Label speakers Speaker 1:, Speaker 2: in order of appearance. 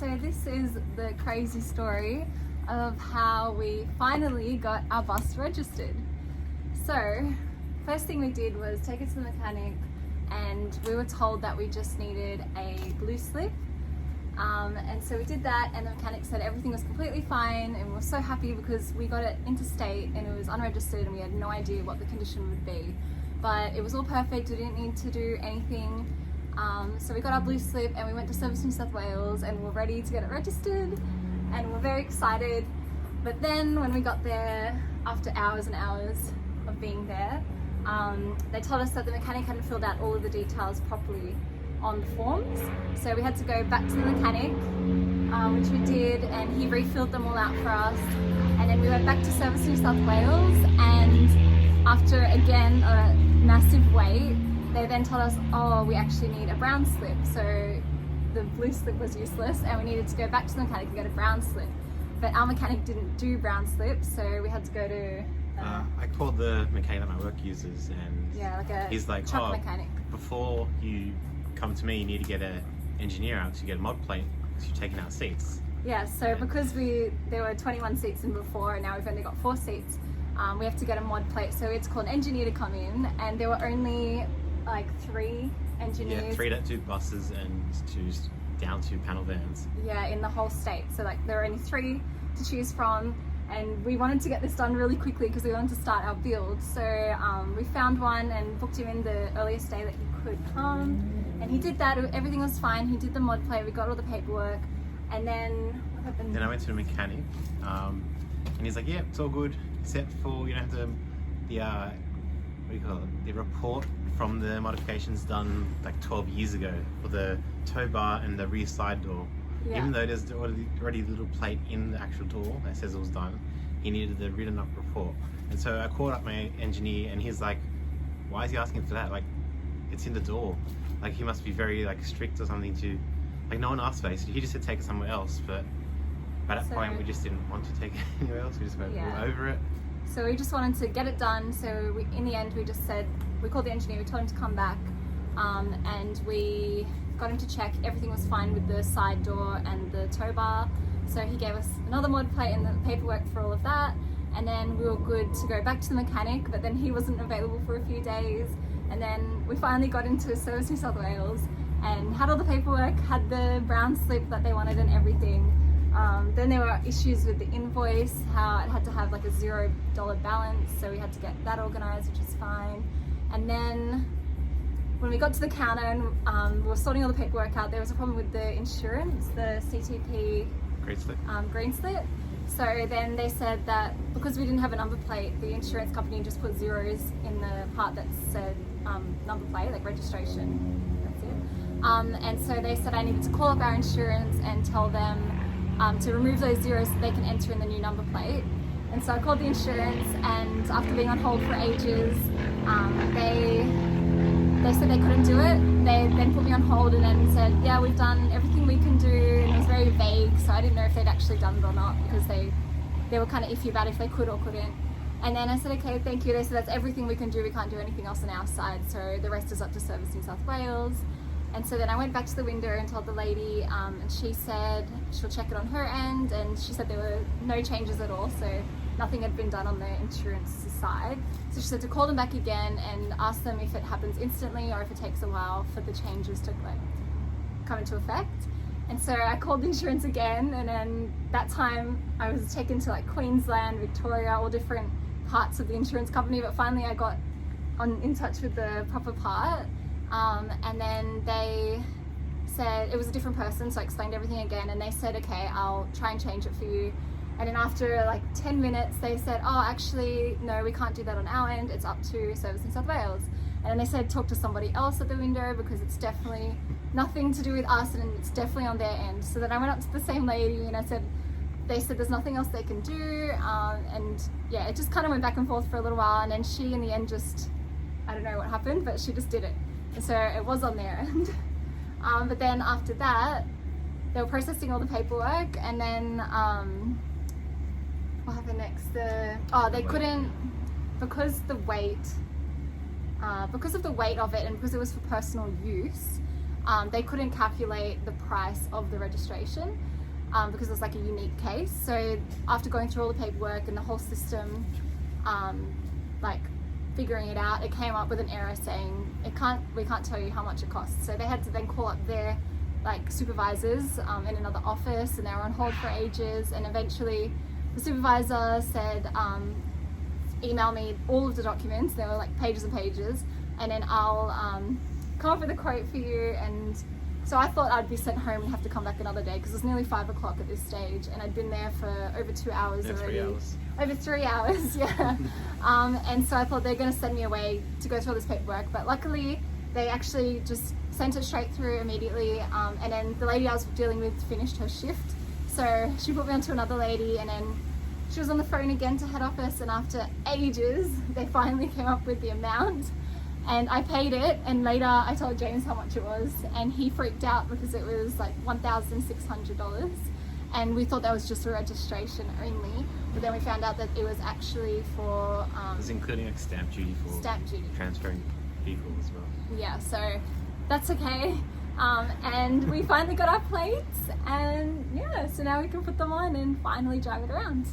Speaker 1: So this is the crazy story of how we finally got our bus registered. So first thing we did was take it to the mechanic, and we were told that we just needed a blue slip. And so we did that, and the mechanic said everything was completely fine, and we were so happy because we got it interstate and it was unregistered and we had no idea what the condition would be. But it was all perfect, we didn't need to do anything. So we got our blue slip and we went to Service New South Wales and we're ready to get it registered, and we're very excited. But then when we got there, after hours and hours of being there, they told us that the mechanic hadn't filled out all of the details properly on the forms. So we had to go back to the mechanic, which we did, and he refilled them all out for us. And then we went back to Service New South Wales, and after again a massive wait, they then told us, oh, we actually need a brown slip. So the blue slip was useless and we needed to go back to the mechanic and get a brown slip. But our mechanic didn't do brown slips, so we had to go to
Speaker 2: I called the mechanic that my work uses, and he's like,
Speaker 1: truck mechanic.
Speaker 2: Before you come to me, you need to get an engineer out to get a mod plate because you're taking out seats.
Speaker 1: Yeah, so because there were 21 seats in before and now we've only got 4 seats, we have to get a mod plate. So it's called an engineer to come in, and there were only like 3 engineers.
Speaker 2: Yeah, 3 to 2 buses and down to panel vans.
Speaker 1: Yeah, in the whole state. So like there are only 3 to choose from, and we wanted to get this done really quickly because we wanted to start our build. So we found one and booked him in the earliest day that he could come, and he did that. Everything was fine. He did the mod plate, we got all the paperwork, and then what happened?
Speaker 2: Then I went to the mechanic, and he's like, yeah, it's all good except for you don't have the report from the modifications done like 12 years ago for the tow bar and the rear side door. Yeah. Even though there's already a little plate in the actual door that says it was done, he needed the written up report. And so I called up my engineer, and he's like, why is he asking for that? Like, it's in the door. Like, he must be very like strict or something to, like, no one asked for it. He just said take it somewhere else, but by that point we just didn't want to take it anywhere else. We just went over it.
Speaker 1: So we just wanted to get it done. So in the end we just said, we called the engineer, we told him to come back, and we got him to check everything was fine with the side door and the tow bar. So he gave us another mod plate and the paperwork for all of that, and then we were good to go back to the mechanic. But then he wasn't available for a few days, and then we finally got into Service New South Wales and had all the paperwork, had the brown slip that they wanted and everything. Then there were issues with the invoice, how it had to have like a $0 balance, so we had to get that organised, which is fine. And then when we got to the counter and we were sorting all the paperwork out, there was a problem with the insurance, the CTP green slip. So then they said that because we didn't have a number plate, the insurance company just put zeros in the part that said number plate, like registration. That's it. And so they said I needed to call up our insurance and tell them to remove those zeros so they can enter in the new number plate. And so I called the insurance, and after being on hold for ages, they said they couldn't do it. They then put me on hold and then said, yeah, we've done everything we can do, and it was very vague, so I didn't know if they'd actually done it or not, because they were kind of iffy about if they could or couldn't. And then I said, okay, thank you. They said that's everything we can do, we can't do anything else on our side, so the rest is up to Service New South Wales. And so then I went back to the window and told the lady, and she said she'll check it on her end, and she said there were no changes at all, so nothing had been done on the insurance side. So she said to call them back again and ask them if it happens instantly or if it takes a while for the changes to come into effect. And so I called the insurance again, and then that time I was taken to like Queensland, Victoria, all different parts of the insurance company, but finally I got in touch with the proper part. And then they said it was a different person, so I explained everything again, and they said, okay, I'll try and change it for you. And then after like 10 minutes they said, oh, actually no, we can't do that on our end, it's up to Service New South Wales. And then they said talk to somebody else at the window because it's definitely nothing to do with us and it's definitely on their end. So then I went up to the same lady and they said there's nothing else they can do, and yeah, it just kind of went back and forth for a little while, and then she in the end just, I don't know what happened, but she just did it. And so it was on their end. But then after that, they were processing all the paperwork, and then what happened next? They couldn't, because of the weight of it and because it was for personal use, they couldn't calculate the price of the registration because it was like a unique case. So after going through all the paperwork and the whole system, like figuring it out, it came up with an error saying we can't tell you how much it costs. So they had to then call up their like supervisors in another office, and they were on hold for ages, and eventually the supervisor said, email me all of the documents. There were like pages and pages, and then I'll come up with a quote for you. And so I thought I'd be sent home and have to come back another day because it was nearly 5 o'clock at this stage, and I'd been there for over 2 hours already.
Speaker 2: 3 hours.
Speaker 1: Over 3 hours, yeah. And so I thought they're going to send me away to go through all this paperwork, but luckily they actually just sent it straight through immediately. And then the lady I was dealing with finished her shift, so she put me onto another lady, and then she was on the phone again to head office, and after ages they finally came up with the amount, and I paid it. And later I told James how much it was, and he freaked out because it was like $1,600, and we thought that was just a registration only, but then we found out that it was actually for
Speaker 2: It was including like stamp duty for transferring vehicles as well.
Speaker 1: Yeah, so that's okay. And we finally got our plates, and yeah, so now we can put them on and finally drive it around.